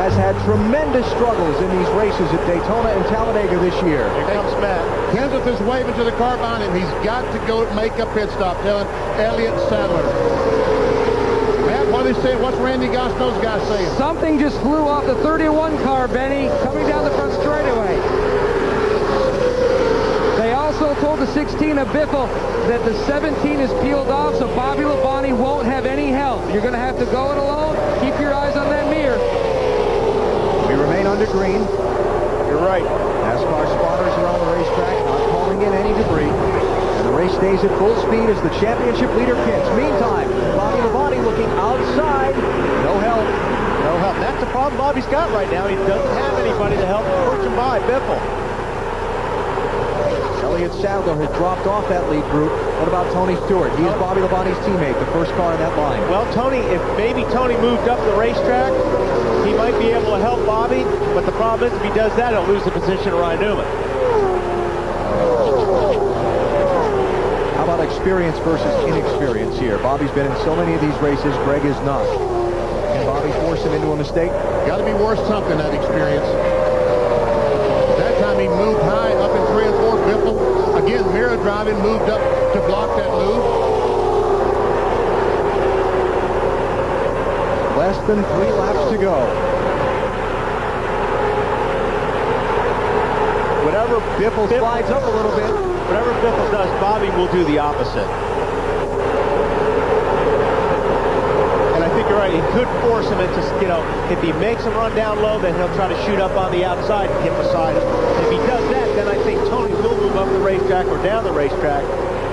has had tremendous struggles in these races at Daytona and Talladega this year. Here comes Matt. Kenseth is waving to the car behind him. He's got to go make a pit stop, telling Elliott Sadler. Matt, what are they saying? What's Randy Gosnell's guy saying? Something just flew off the 31 car, Benny, coming down the front straightaway. They also told the 16 of Biffle that the 17 is peeled off, so Bobby Labonte won't have any help. You're going to have to go it alone. Keep your eyes on that mirror. We remain under green. You're right. NASCAR spotters around the racetrack not calling in any debris. And the race stays at full speed as the championship leader pits. Meantime, Bobby Labonte looking outside. No help. No help. That's the problem Bobby's got right now. He doesn't have anybody to help push him by. Biffle. Elliott Sadler has dropped off that lead group. What about Tony Stewart? He is Bobby Labonte's teammate, the first car in that line. Well, Tony, if maybe Tony moved up the racetrack, he might be able to help Bobby, but the problem is if he does that, he'll lose the position of Ryan Newman. How about experience versus inexperience here? Bobby's been in so many of these races, Greg is not. Can Bobby force him into a mistake? Got to be worth something, that experience. That time he moved high up in 3 and 4. Biffle, again, mirror driving, moved up to block that move. Less than 3 laps to go. Whatever Biffle slides up a little bit. Whatever Biffle does, Bobby will do the opposite. And I think you're right. He could force him into, if he makes him run down low, then he'll try to shoot up on the outside and get beside him. If he does that, then I think Tony will move up the racetrack or down the racetrack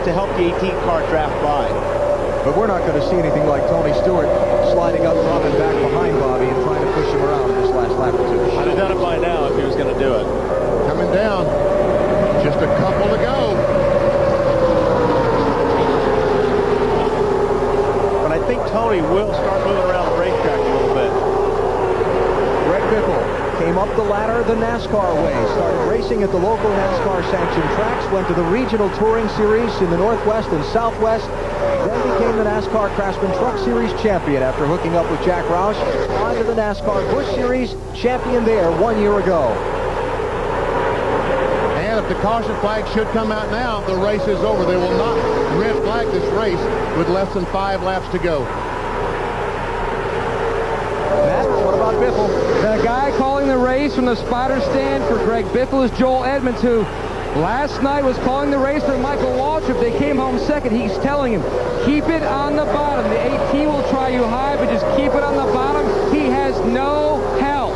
to help the 18 car draft by. But we're not going to see anything like Tony Stewart sliding up front and back behind Bobby and trying to push him around in this last lap or two. I'd have done it by now if he was going to do it. Coming down. Just a couple to go. But I think Tony will start moving around the racetrack a little bit. Greg Biffle came up the ladder the NASCAR way, started racing at the local NASCAR sanctioned tracks, went to the regional touring series in the Northwest and Southwest, then became the NASCAR Craftsman Truck Series champion after hooking up with Jack Roush, on to the NASCAR Busch Series champion there 1 year ago. And if the caution flag should come out now, the race is over. They will not red flag this race with less than 5 laps to go. Matt, what about Biffle? The guy calling the race from the spotter stand for Greg Biffle is Joel Edmonds, who last night was calling the race for Michael Waltrip. They came home second. He's telling him, keep it on the bottom. The AT will try you high, but just keep it on the bottom. He has no help.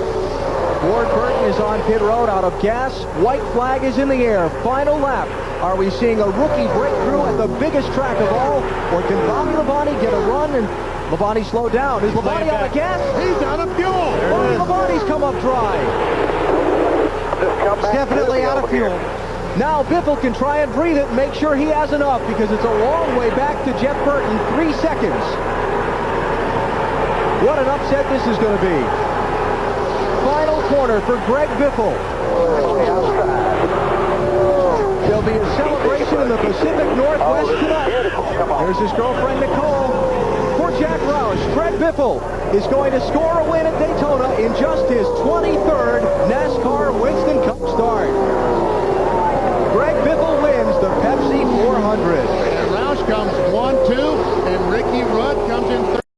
Ward Burton is on pit road out of gas. White flag is in the air. Final lap. Are we seeing a rookie breakthrough at the biggest track of all? Or can Bobby Labonte get a run and Labonte slow down? Is Labonte out of gas? He's out of fuel. Bobby Labonte's come up dry. It's definitely out of fuel. Now Biffle can try and breathe it and make sure he has enough because it's a long way back to Jeff Burton. 3 seconds. What an upset this is going to be. Final corner for Greg Biffle. There'll be a celebration in the Pacific Northwest tonight. There's his girlfriend Nicole. For Jack Roush, Greg Biffle is going to score a win at Daytona in just his 23rd NASCAR Winston Cup start. Greg Biffle wins the Pepsi 400. And Roush comes 1-2, and Ricky Rudd comes in third.